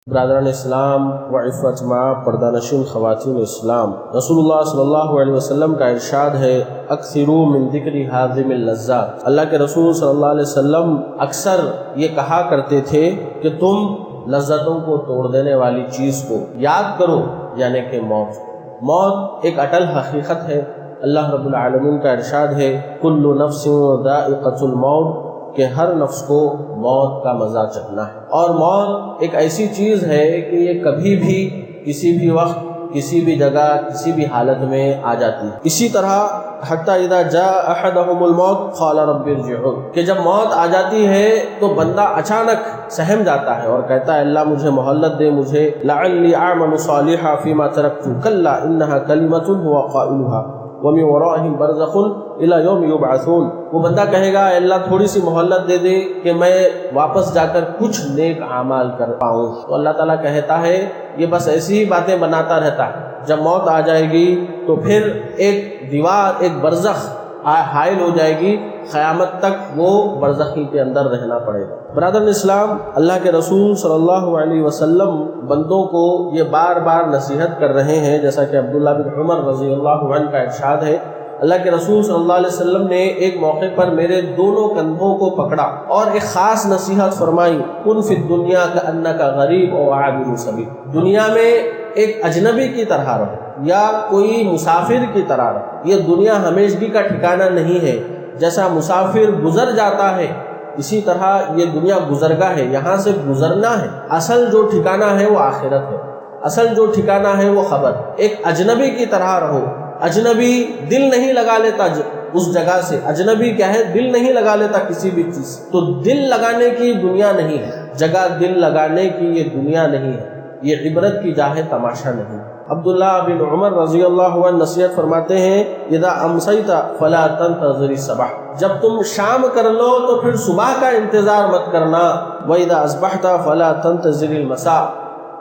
برادران اسلام و عفت ماں پردہ نشین خواتین اسلام، رسول اللہ صلی اللہ علیہ وسلم کا ارشاد ہے اکثروا من ذکر ہاضم اللذات۔ اللہ کے رسول صلی اللہ علیہ وسلم اکثر یہ کہا کرتے تھے کہ تم لذتوں کو توڑ دینے والی چیز کو یاد کرو، یعنی کہ موت ایک اٹل حقیقت ہے۔ اللہ رب العالمین کا ارشاد ہے کل نفس ذائقۃ الموت، کہ ہر نفس کو موت کا مزہ چکھنا ہے، اور موت ایک ایسی چیز ہے کہ یہ کبھی بھی کسی بھی وقت کسی بھی جگہ کسی بھی حالت میں آ جاتی ہے۔ اسی طرح حتی اذا جاء احدهم الموت قال رب ارجعون، کہ جب موت آ جاتی ہے تو بندہ اچانک سہم جاتا ہے اور کہتا ہے اللہ مجھے مہلت دے، مجھے لعلی اعمل صالحا فیما ترکت کلا انها کلمۃ هو قائلها ومن ورائهم برزخ الى یوم یبعثون۔ وہ بندہ کہے گا اللہ تھوڑی سی مہلت دے دے کہ میں واپس جا کر کچھ نیک اعمال کر پاؤں، تو اللہ تعالیٰ کہتا ہے یہ بس ایسی ہی باتیں بناتا رہتا ہے، جب موت آ جائے گی تو پھر ایک دیوار، ایک برزخ حائل ہو جائے گی، قیامت تک وہ برزخی کے اندر رہنا پڑے گا۔ برادران اسلام، اللہ کے رسول صلی اللہ علیہ وسلم بندوں کو یہ بار بار نصیحت کر رہے ہیں، جیسا کہ عبداللہ بن عمر رضی اللہ عنہ کا ارشاد ہے اللہ کے رسول صلی اللہ علیہ وسلم نے ایک موقع پر میرے دونوں کندھوں کو پکڑا اور ایک خاص نصیحت فرمائی کن فی الدنیا کأنک غریب و عابر سبیل، دنیا میں ایک اجنبی کی طرح رہو یا کوئی مسافر کی طرح رہو، یہ دنیا ہمیشگی کا ٹھکانہ نہیں ہے، جیسا مسافر گزر جاتا ہے اسی طرح یہ دنیا گزرگاہ ہے، یہاں سے گزرنا ہے، اصل جو ٹھکانہ ہے وہ آخرت ہے، اصل جو ٹھکانہ ہے وہ خبر۔ ایک اجنبی کی طرح رہو، اجنبی دل نہیں لگا لیتا اس جگہ سے، اجنبی کیا ہے دل نہیں لگا لیتا کسی بھی چیز، تو دل لگانے کی دنیا نہیں ہے، جگہ دل لگانے کی یہ دنیا نہیں ہے، یہ عبرت کی جا ہے، تماشا نہیں۔ عبداللہ بن عمر رضی اللہ عنہ نصیحت فرماتے ہیں اذا امسیت فلا تنتظر الصبح، جب تم شام کر لو تو پھر صبح کا انتظار مت کرنا، واذا اصبحت فلا تنتظر المساء،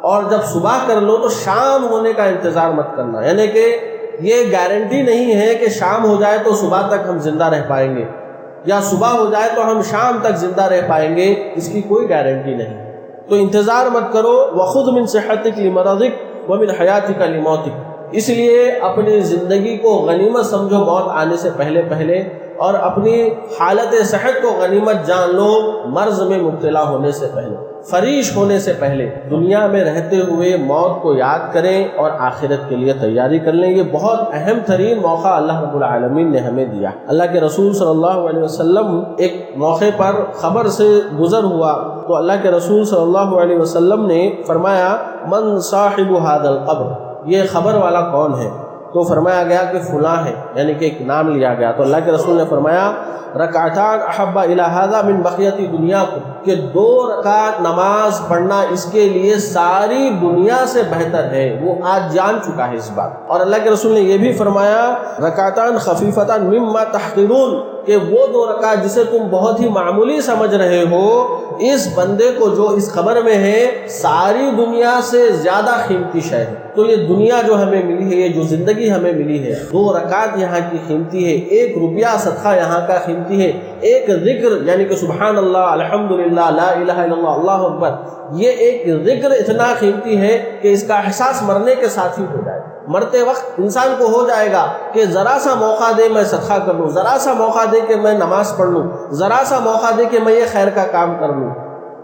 اور جب صبح کر لو تو شام ہونے کا انتظار مت کرنا، یعنی کہ یہ گارنٹی نہیں ہے کہ شام ہو جائے تو صبح تک ہم زندہ رہ پائیں گے، یا صبح ہو جائے تو ہم شام تک زندہ رہ پائیں گے، اس کی کوئی گارنٹی نہیں، تو انتظار مت کرو۔ وخذ من صحتک لمرضک ومن حیاتک لموتک، اس لیے اپنی زندگی کو غنیمت سمجھو موت آنے سے پہلے پہلے، اور اپنی حالت صحت کو غنیمت جان لو مرض میں مبتلا ہونے سے پہلے، فریش ہونے سے پہلے۔ دنیا میں رہتے ہوئے موت کو یاد کریں اور آخرت کے لیے تیاری کر لیں، یہ بہت اہم ترین موقع اللہ رب العالمین نے ہمیں دیا۔ اللہ کے رسول صلی اللہ علیہ وسلم ایک موقع پر خبر سے گزر ہوا تو اللہ کے رسول صلی اللہ علیہ وسلم نے فرمایا من صاحب هذا القبر، یہ خبر والا کون ہے؟ تو فرمایا گیا کہ فلاں ہے، یعنی کہ ایک نام لیا گیا، تو اللہ کے رسول نے فرمایا رکعتان احب الی ھذا من بقیۃ دنیاکم، کہ 2 رکعت نماز پڑھنا اس کے لیے ساری دنیا سے بہتر ہے، وہ آج جان چکا ہے اس بات۔ اور اللہ کے رسول نے یہ بھی فرمایا رکعتان خفیفتان مما تحقرون، کہ وہ 2 رکعت جسے تم بہت ہی معمولی سمجھ رہے ہو، اس بندے کو جو اس خبر میں ہے ساری دنیا سے زیادہ قیمتی شے ہے۔ تو یہ دنیا جو ہمیں ملی ہے، یہ جو زندگی ہمیں ملی ہے، 2 رکعت یہاں کی قیمتی ہے، 1 روپیہ صدقہ یہاں کا قیمتی ہے، ایک ذکر یعنی کہ سبحان اللہ، الحمدللہ، لا الہ الا اللہ، اللہ اکبر، یہ ایک ذکر اتنا قیمتی ہے کہ اس کا احساس مرنے کے ساتھ ہی ہو جائے، مرتے وقت انسان کو ہو جائے گا کہ ذرا سا موقع دے میں صدقہ کر لوں، ذرا سا موقع دے کہ میں نماز پڑھ لوں، ذرا سا موقع دے کہ میں یہ خیر کا کام کر لوں۔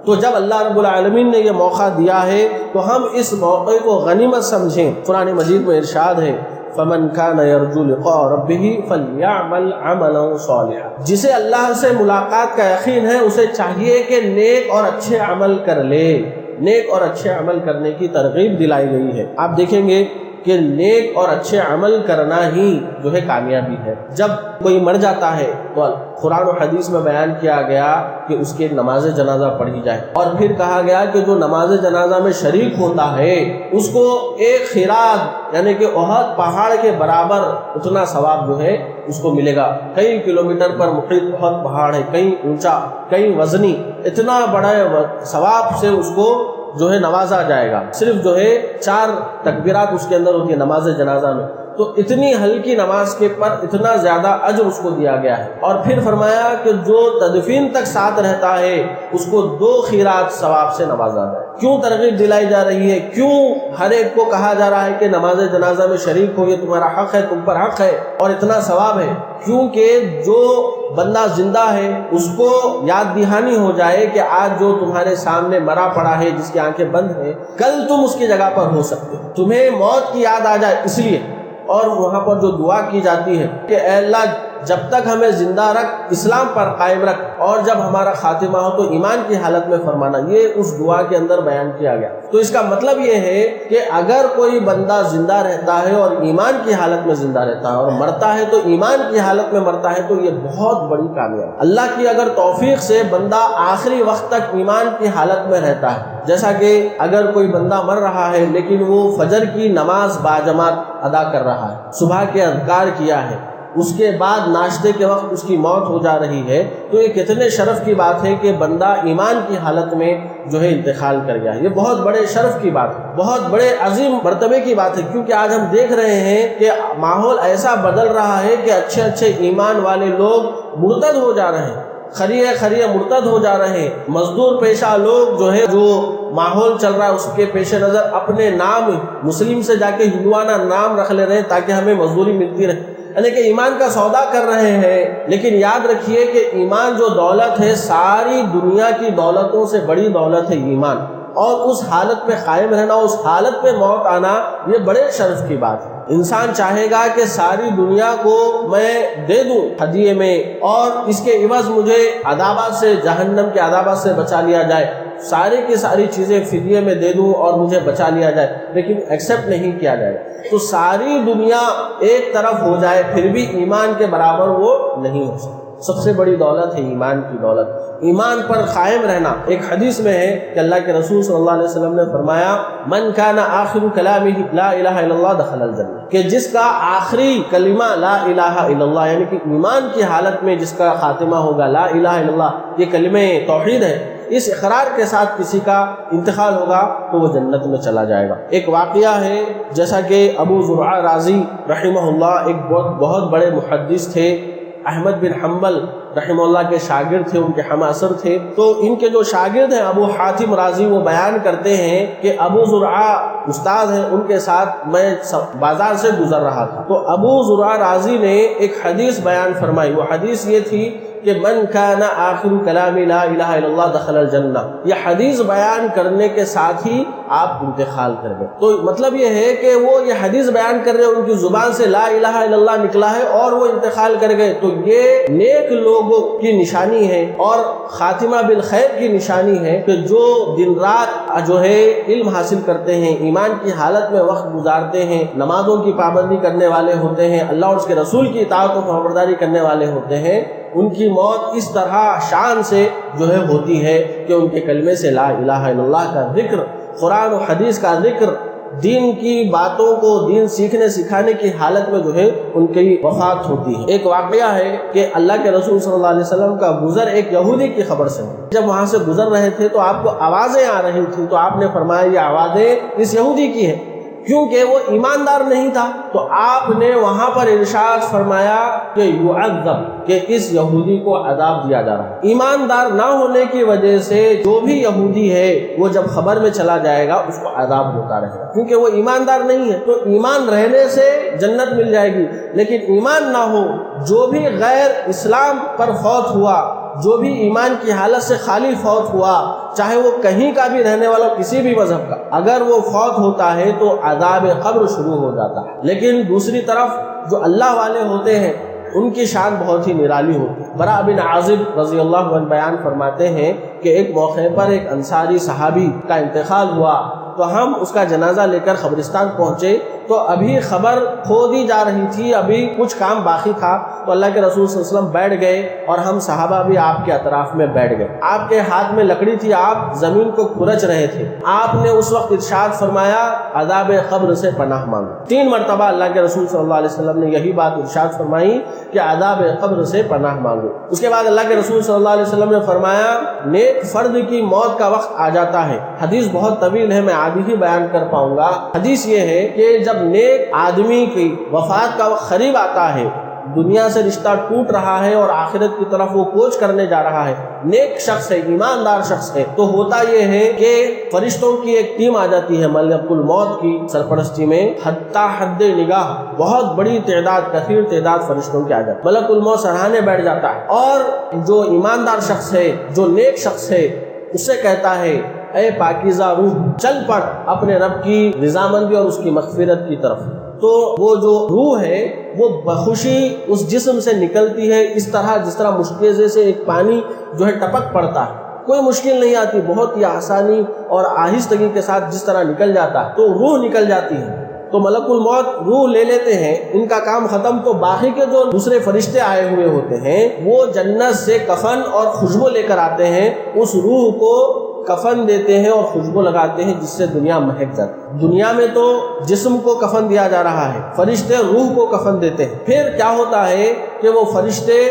تو جب اللہ رب العالمین نے یہ موقع دیا ہے تو ہم اس موقع کو غنیمت سمجھیں۔ قرآن مجید میں ارشاد ہے فَمَنْ كَانَ يَرْجُو لِقَاءَ رَبِّهِ فَلْيَعْمَلْ عَمَلًا صَالِحًا، جسے اللہ سے ملاقات کا یقین ہے اسے چاہیے کہ نیک اور اچھے عمل کر لے، نیک اور اچھے عمل کرنے کی ترغیب دلائی گئی ہے۔ آپ دیکھیں گے کہ نیک اور اچھے عمل کرنا ہی جو ہے کامیابی ہے۔ جب کوئی مر جاتا ہے تو قرآن و حدیث میں بیان کیا گیا کہ اس کے نماز جنازہ پڑھی جائے، اور پھر کہا گیا کہ جو نماز جنازہ میں شریک ہوتا ہے اس کو ایک خراج یعنی کہ احد پہاڑ کے برابر اتنا ثواب جو ہے اس کو ملے گا۔ کئی کلومیٹر پر محیط احد پہاڑ ہے، کئی اونچا، کئی وزنی، اتنا بڑا ثواب سے اس کو جو ہے نوازا جائے گا۔ صرف جو ہے 4 تکبیرات اس کے اندر ہوتی ہے نماز جنازہ میں، تو اتنی ہلکی نماز کے پر اتنا زیادہ اجر اس کو دیا گیا ہے۔ اور پھر فرمایا کہ جو تدفین تک ساتھ رہتا ہے اس کو 2 خیرات ثواب سے نوازا جائے۔ کیوں ترغیب دلائی جا رہی ہے؟ کیوں ہر ایک کو کہا جا رہا ہے کہ نماز جنازہ میں شریک ہو، یہ تمہارا حق ہے، تم پر حق ہے اور اتنا ثواب ہے؟ کیونکہ جو بندہ زندہ ہے اس کو یاد دہانی ہو جائے کہ آج جو تمہارے سامنے مرا پڑا ہے، جس کی آنکھیں بند ہیں، کل تم اس کی جگہ پر ہو سکتے ہو، تمہیں موت کی یاد آ جائے اس لیے۔ اور وہاں پر جو دعا کی جاتی ہے کہ اے اللہ جب تک ہمیں زندہ رکھ، اسلام پر قائم رکھ، اور جب ہمارا خاتمہ ہو تو ایمان کی حالت میں فرمانا، یہ اس دعا کے اندر بیان کیا گیا۔ تو اس کا مطلب یہ ہے کہ اگر کوئی بندہ زندہ رہتا ہے اور ایمان کی حالت میں زندہ رہتا ہے اور مرتا ہے تو ایمان کی حالت میں مرتا ہے تو یہ بہت بڑی کامیابی۔ اللہ کی اگر توفیق سے بندہ آخری وقت تک ایمان کی حالت میں رہتا ہے، جیسا کہ اگر کوئی بندہ مر رہا ہے لیکن وہ فجر کی نماز باجماعت ادا کر رہا ہے، صبح کے اذکار کیا ہے، اس کے بعد ناشتے کے وقت اس کی موت ہو جا رہی ہے، تو یہ کتنے شرف کی بات ہے کہ بندہ ایمان کی حالت میں جو ہے انتقال کر گیا ہے۔ یہ بہت بڑے شرف کی بات ہے، بہت بڑے عظیم مرتبے کی بات ہے، کیونکہ آج ہم دیکھ رہے ہیں کہ ماحول ایسا بدل رہا ہے کہ اچھے اچھے ایمان والے لوگ مرتد ہو جا رہے ہیں، خریے مرتد ہو جا رہے ہیں۔ مزدور پیشہ لوگ جو ہے، جو ماحول چل رہا ہے اس کے پیش نظر اپنے نام مسلم سے جا کے ہندوانہ نام رکھ لے رہے ہیں تاکہ ہمیں مزدوری ملتی رہے، یعنی کہ ایمان کا سودا کر رہے ہیں۔ لیکن یاد رکھیے کہ ایمان جو دولت ہے، ساری دنیا کی دولتوں سے بڑی دولت ہے ایمان، اور اس حالت میں قائم رہنا، اس حالت میں موت آنا، یہ بڑے شرف کی بات ہے۔ انسان چاہے گا کہ ساری دنیا کو میں دے دوں ہدیے میں، اور اس کے عوض مجھے عذابات سے، جہنم کے عذابات سے بچا لیا جائے، ساری کی ساری چیزیں فدیے میں دے دوں اور مجھے بچا لیا جائے، لیکن ایکسیپٹ نہیں کیا جائے گا۔ تو ساری دنیا ایک طرف ہو جائے پھر بھی ایمان کے برابر وہ نہیں ہو سکتا۔ سب سے بڑی دولت ہے ایمان کی دولت، ایمان پر قائم رہنا۔ ایک حدیث میں ہے کہ اللہ کے رسول صلی اللہ علیہ وسلم نے فرمایا، من کان آخر کلامہ لا الہ الا اللہ دخل الجنہ، کہ جس کا آخری کلمہ لا الہ الا اللہ، یعنی کہ ایمان کی حالت میں جس کا خاتمہ ہوگا لا الہ الا اللہ، یہ کلمہ توحید ہے، اس اقرار کے ساتھ کسی کا انتقال ہوگا تو وہ جنت میں چلا جائے گا۔ ایک واقعہ ہے، جیسا کہ ابو زرعہ رازی رحمہ اللہ ایک بہت بڑے محدث تھے، احمد بن حنبل رحمہ اللہ کے شاگرد تھے، ان کے ہم عصر تھے۔ تو ان کے جو شاگرد ہیں ابو حاتم رازی، وہ بیان کرتے ہیں کہ ابو زرعہ استاد ہیں، ان کے ساتھ میں بازار سے گزر رہا تھا، تو ابو زرعہ رازی نے ایک حدیث بیان فرمائی۔ وہ حدیث یہ تھی کہ من کان آخر کلام لا الہ الا اللہ دخل الجنہ، یہ حدیث بیان کرنے کے ساتھ ہی آپ انتقال کر گئے۔ تو مطلب یہ ہے کہ وہ یہ حدیث بیان کر رہے ہیں، ان کی زبان سے لا الہ الا اللہ نکلا ہے اور وہ انتقال کر گئے، تو یہ نیک لوگوں کی نشانی ہے اور خاتمہ بالخیر کی نشانی ہے کہ جو دن رات جو ہے علم حاصل کرتے ہیں، ایمان کی حالت میں وقت گزارتے ہیں، نمازوں کی پابندی کرنے والے ہوتے ہیں، اللہ اور اس کے رسول کی اطاعت و فرمانبرداری کرنے والے ہوتے ہیں، ان کی موت اس طرح شان سے جو ہے ہوتی ہے کہ ان کے کلمے سے لا الہ الا اللہ کا ذکر، قرآن و حدیث کا ذکر، دین کی باتوں کو، دین سیکھنے سکھانے کی حالت میں جو ہے ان کی وفات ہوتی ہے۔ ایک واقعہ ہے کہ اللہ کے رسول صلی اللہ علیہ وسلم کا گزر ایک یہودی کی خبر سے، جب وہاں سے گزر رہے تھے تو آپ کو آوازیں آ رہی تھیں، تو آپ نے فرمایا یہ آوازیں اس یہودی کی ہیں، کیونکہ وہ ایماندار نہیں تھا، تو آپ نے وہاں پر ارشاد فرمایا کہ یعذب، کہ اس یہودی کو عذاب دیا جا رہا ہے۔ ایماندار نہ ہونے کی وجہ سے جو بھی یہودی ہے وہ جب خبر میں چلا جائے گا اس کو عذاب ہوتا رہے گا، کیونکہ وہ ایماندار نہیں ہے۔ تو ایمان رہنے سے جنت مل جائے گی، لیکن ایمان نہ ہو، جو بھی غیر اسلام پر فوت ہوا، جو بھی ایمان کی حالت سے خالی فوت ہوا، چاہے وہ کہیں کا بھی رہنے والا، کسی بھی مذہب کا، اگر وہ فوت ہوتا ہے تو عذاب قبر شروع ہو جاتا ہے۔ لیکن دوسری طرف جو اللہ والے ہوتے ہیں ان کی شان بہت ہی نرالی ہوتی ہے۔ براء بن عازب رضی اللہ عنہ بیان فرماتے ہیں کہ ایک موقع پر ایک انصاری صحابی کا انتقال ہوا، تو ہم اس کا جنازہ لے کر قبرستان پہنچے، تو ابھی خبر کھو دی جا رہی تھی، ابھی کچھ کام باقی تھا، تو اللہ کے رسول صلی اللہ علیہ وسلم بیٹھ گئے اور ہم صحابہ بھی آپ کے اطراف میں بیٹھ گئے۔ آپ کے ہاتھ میں لکڑی تھی، آپ زمین کو کھرچ رہے تھے۔ آپ نے اس وقت ارشاد فرمایا عذاب قبر سے پناہ مانگو۔ 3 مرتبہ اللہ کے رسول صلی اللہ علیہ وسلم نے یہی بات ارشاد فرمائی کہ عذاب قبر سے پناہ مانگو۔ اس کے بعد اللہ کے رسول صلی اللہ علیہ وسلم نے فرمایا نیک فرد کی موت کا وقت آ جاتا ہے۔ حدیث بہت طویل ہے، میں آدھی ہی بیان کر پاؤں گا۔ حدیث یہ ہے کہ جب نیک آدمی کی وفات کا وقت قریب آتا ہے، دنیا سے رشتہ ٹوٹ رہا ہے اور آخرت کی طرف وہ کوچ کرنے جا رہا ہے، نیک شخص ہے، ایماندار شخص ہے، تو ہوتا یہ ہے کہ فرشتوں کی ایک ٹیم آ جاتی ہے ملک الموت کی سرپرستی میں، حتی حد نگاہ بہت بڑی تعداد، کثیر تعداد فرشتوں کی آ جاتی ہے۔ ملک الموت سراہنے بیٹھ جاتا ہے اور جو ایماندار شخص ہے، جو نیک شخص ہے، اس سے کہتا ہے اے پاکیزہ روح چل پڑ اپنے رب کی رضامندی اور اس کی مغفرت کی طرف۔ تو وہ جو روح ہے وہ بخوشی اس جسم سے نکلتی ہے، اس طرح جس طرح مشکل سے ایک پانی جو ہے ٹپک پڑتا ہے، کوئی مشکل نہیں آتی، بہت ہی آسانی اور آہستگی کے ساتھ جس طرح نکل جاتا ہے، تو روح نکل جاتی ہے۔ تو ملک الموت روح لے لیتے ہیں، ان کا کام ختم، تو باقی کے جو دوسرے فرشتے آئے ہوئے ہوتے ہیں وہ جنت سے کفن اور خوشبو لے کر آتے ہیں، اس روح کو کفن دیتے ہیں اور خوشبو لگاتے ہیں جس سے دنیا مہک جاتی ہے۔ دنیا میں تو جسم کو کفن دیا جا رہا ہے، فرشتے روح کو کفن دیتے ہیں۔ پھر کیا ہوتا ہے کہ وہ فرشتے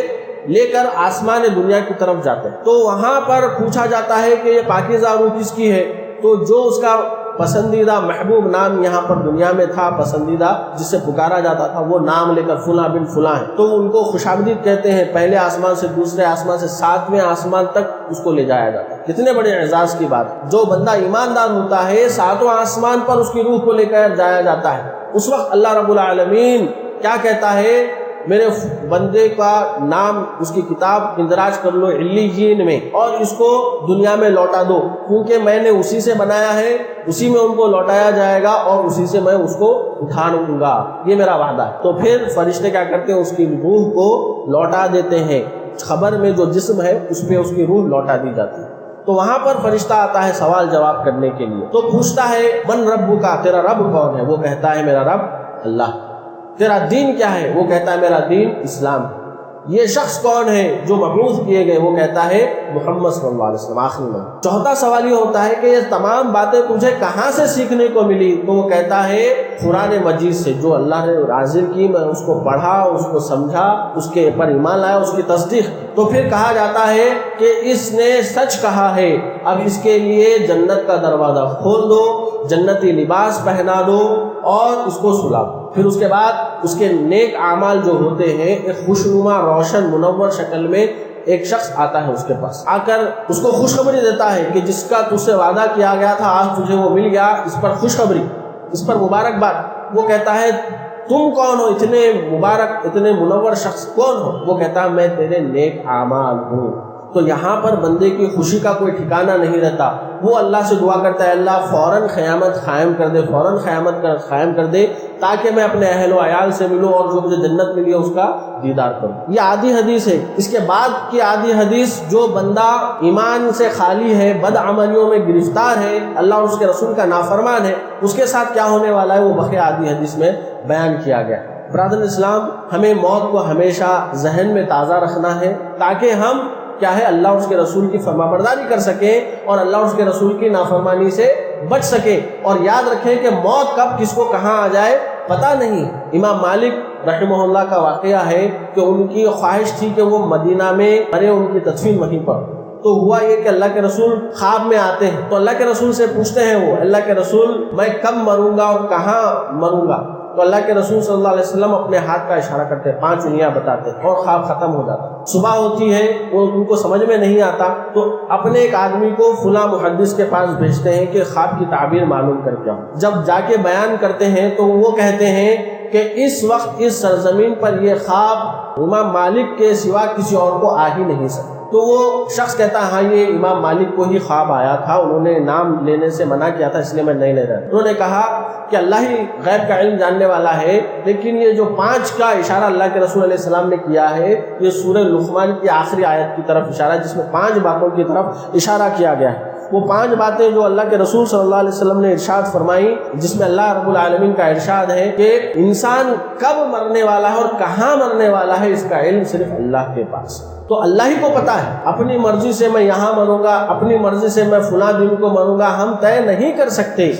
لے کر آسمان دنیا کی طرف جاتے ہیں، تو وہاں پر پوچھا جاتا ہے کہ یہ پاکیزہ روح کس کی ہے؟ تو جو اس کا پسندیدہ محبوب نام یہاں پر دنیا میں تھا، پسندیدہ جس سے پکارا جاتا تھا، وہ نام لے کر فلاں بن فلاں ہے، تو ان کو خوشامدید کہتے ہیں۔ پہلے آسمان سے دوسرے آسمان سے 7ویں آسمان تک اس کو لے جایا جاتا ہے۔ کتنے بڑے اعزاز کی بات! جو بندہ ایماندار ہوتا ہے 7واں آسمان پر اس کی روح کو لے کر جایا جاتا ہے۔ اس وقت اللہ رب العالمین کیا کہتا ہے؟ میرے بندے کا نام اس کی کتاب اندراج کر لو علیین میں اور اس کو دنیا میں لوٹا دو، کیونکہ میں نے اسی سے بنایا ہے، اسی میں ان کو لوٹایا جائے گا اور اسی سے میں اس کو اٹھا لوں گا، یہ میرا وعدہ ہے۔ تو پھر فرشتے کیا کرتے ہیں؟ اس کی روح کو لوٹا دیتے ہیں، خبر میں جو جسم ہے اس پہ اس کی روح لوٹا دی جاتی ہے۔ تو وہاں پر فرشتہ آتا ہے سوال جواب کرنے کے لیے، تو پوچھتا ہے من رب کا، تیرا رب کون ہے؟ وہ کہتا ہے میرا رب اللہ۔ تیرا دین کیا ہے؟ وہ کہتا ہے میرا دین اسلام ہے۔ یہ شخص کون ہے جو مبعوث کیے گئے؟ وہ کہتا ہے محمد صلی اللہ علیہ وسلم آخری میں۔ چوتھا سوال یہ ہوتا ہے کہ یہ تمام باتیں تجھے کہاں سے سیکھنے کو ملی؟ تو وہ کہتا ہے قرآن مجید سے، جو اللہ نے نازل کی، میں اس کو پڑھا، اس کو سمجھا، اس کے پر ایمان لایا، اس کی تصدیق۔ تو پھر کہا جاتا ہے کہ اس نے سچ کہا ہے، اب اس کے لیے جنت کا دروازہ کھول دو، جنتی لباس پہنا دو اور اس کو سلا دو۔ پھر اس کے بعد اس کے نیک اعمال جو ہوتے ہیں ایک خوشنما روشن منور شکل میں ایک شخص آتا ہے اس کے پاس، آ کر اس کو خوشخبری دیتا ہے کہ جس کا تجھ سے وعدہ کیا گیا تھا آج تجھے وہ مل گیا، اس پر خوشخبری، اس پر مبارکباد۔ وہ کہتا ہے تم کون ہو؟ اتنے مبارک، اتنے منور شخص کون ہو؟ وہ کہتا ہے میں تیرے نیک اعمال ہوں۔ تو یہاں پر بندے کی خوشی کا کوئی ٹھکانہ نہیں رہتا، وہ اللہ سے دعا کرتا ہے اللہ فوراً قیامت قائم کر دے، فوراً قیامت قائم کر دے تاکہ میں اپنے اہل و عیال سے ملوں اور جو مجھے جنت ملی ہے اس کا دیدار کروں۔ یہ آدھی حدیث ہے۔ اس کے بعد کی آدھی حدیث، جو بندہ ایمان سے خالی ہے، بد عملیوں میں گرفتار ہے، اللہ اور اس کے رسول کا نافرمان ہے، اس کے ساتھ کیا ہونے والا ہے وہ بقیہ آدھی حدیث میں بیان کیا گیا۔ برادر اسلام، ہمیں موت کو ہمیشہ ذہن میں تازہ رکھنا ہے تاکہ ہم کیا ہے اللہ اور اس کے رسول کی فرمانبرداری کر سکیں اور اللہ اور اس کے رسول کی نافرمانی سے بچ سکیں، اور یاد رکھیں کہ موت کب کس کو کہاں آ جائے پتہ نہیں۔ امام مالک رحمہ اللہ کا واقعہ ہے کہ ان کی خواہش تھی کہ وہ مدینہ میں مرے، ان کی تدفین وہیں پر۔ تو ہوا یہ کہ اللہ کے رسول خواب میں آتے ہیں تو اللہ کے رسول سے پوچھتے ہیں وہ اللہ کے رسول میں کب مروں گا اور کہاں مروں گا؟ تو اللہ کے رسول صلی اللہ علیہ وسلم اپنے ہاتھ کا اشارہ کرتے، 5 انگلیاں بتاتے اور خواب ختم ہو جاتا۔ صبح ہوتی ہے، وہ ان کو سمجھ میں نہیں آتا تو اپنے ایک آدمی کو فلاں محدث کے پاس بھیجتے ہیں کہ خواب کی تعبیر معلوم کر کے آؤ۔ جب جا کے بیان کرتے ہیں تو وہ کہتے ہیں کہ اس وقت اس سرزمین پر یہ خواب امام مالک کے سوا کسی اور کو آ ہی نہیں سکتا۔ تو وہ شخص کہتا ہے ہاں یہ امام مالک کو ہی خواب آیا تھا، انہوں نے نام لینے سے منع کیا تھا اس لیے میں نہیں لے رہا۔ انہوں نے کہا کہ اللہ ہی غیب کا علم جاننے والا ہے، لیکن یہ جو 5 کا اشارہ اللہ کے رسول علیہ السلام نے کیا ہے یہ سورہ لقمان کی آخری آیت کی طرف اشارہ، جس میں 5 باتوں کی طرف اشارہ کیا گیا ہے۔ وہ 5 باتیں جو اللہ کے رسول صلی اللہ علیہ وسلم نے ارشاد فرمائی، جس میں اللہ رب العالمین کا ارشاد ہے کہ انسان کب مرنے والا ہے اور کہاں مرنے والا ہے اس کا علم صرف اللہ کے پاس۔ تو اللہ ہی کو پتا ہے، اپنی مرضی سے میں یہاں مروں گا، اپنی مرضی سے میں فلاں دن کو مروں گا، ہم طے نہیں کر سکتے۔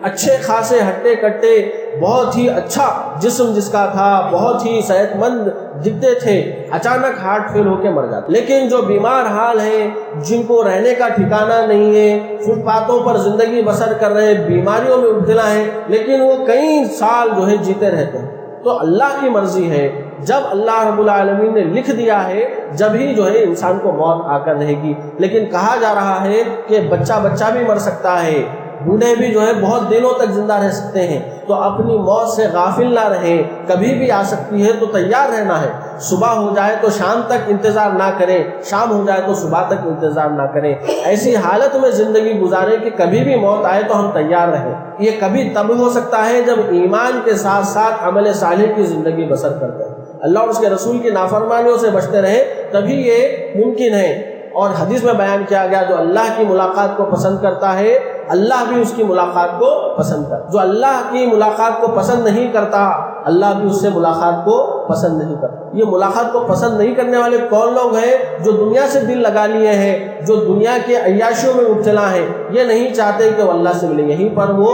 اچھے خاصے ہٹے کٹے، بہت ہی اچھا جسم جس کا تھا، بہت ہی صحت مند دکھتے تھے، اچانک ہارٹ فیل ہو کے مر جاتے۔ لیکن جو بیمار حال ہیں، جن کو رہنے کا ٹھکانہ نہیں ہے، فٹ پاتھوں پر زندگی بسر کر رہے ہیں، بیماریوں میں مبتلا ہیں، لیکن وہ کئی سال جو ہے جیتے رہتے ہیں۔ تو اللہ کی مرضی ہے، جب اللہ رب العالمین نے لکھ دیا ہے جب ہی جو ہے انسان کو موت آ کر رہے گی۔ لیکن کہا جا رہا ہے کہ بچہ بھی مر سکتا ہے، بوڑھے بھی جو ہے بہت دنوں تک زندہ رہ سکتے ہیں، تو اپنی موت سے غافل نہ رہیں، کبھی بھی آ سکتی ہے تو تیار رہنا ہے۔ صبح ہو جائے تو شام تک انتظار نہ کریں، شام ہو جائے تو صبح تک انتظار نہ کریں، ایسی حالت میں زندگی گزاریں کہ کبھی بھی موت آئے تو ہم تیار رہیں۔ یہ کبھی تب ہو سکتا ہے جب ایمان کے ساتھ ساتھ عمل صالح کی زندگی بسر کرتے ہیں، اللہ اور اس کے رسول کی نافرمانیوں سے بچتے رہیں، تبھی یہ ممکن ہے۔ اور حدیث میں بیان کیا گیا، جو اللہ کی ملاقات کو پسند کرتا ہے اللہ بھی اس کی ملاقات کو پسند کرتا، جو اللہ کی ملاقات کو پسند نہیں کرتا اللہ بھی اس سے ملاقات کو پسند نہیں کرتا۔ یہ ملاقات کو پسند نہیں کرنے والے کون لوگ ہیں؟ جو دنیا سے دل لگا لیے ہیں، جو دنیا کے عیاشیوں میں مبتلا ہیں، یہ نہیں چاہتے کہ وہ اللہ سے ملیں، یہیں پر وہ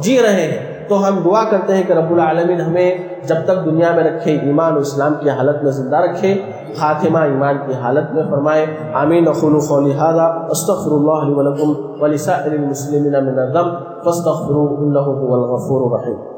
جی رہے ہیں۔ تو ہم دعا کرتے ہیں کہ رب العالمین ہمیں جب تک دنیا میں رکھے ایمان و اسلام کی حالت میں زندہ رکھے، خاتمہ ایمان کی حالت میں فرمائے۔ آمین۔ اقول قولی ھذا استغفر اللہ لی ولکم ولسائر المسلمین من الذنب فاستغفروہ انہ ھو الغفور الرحیم۔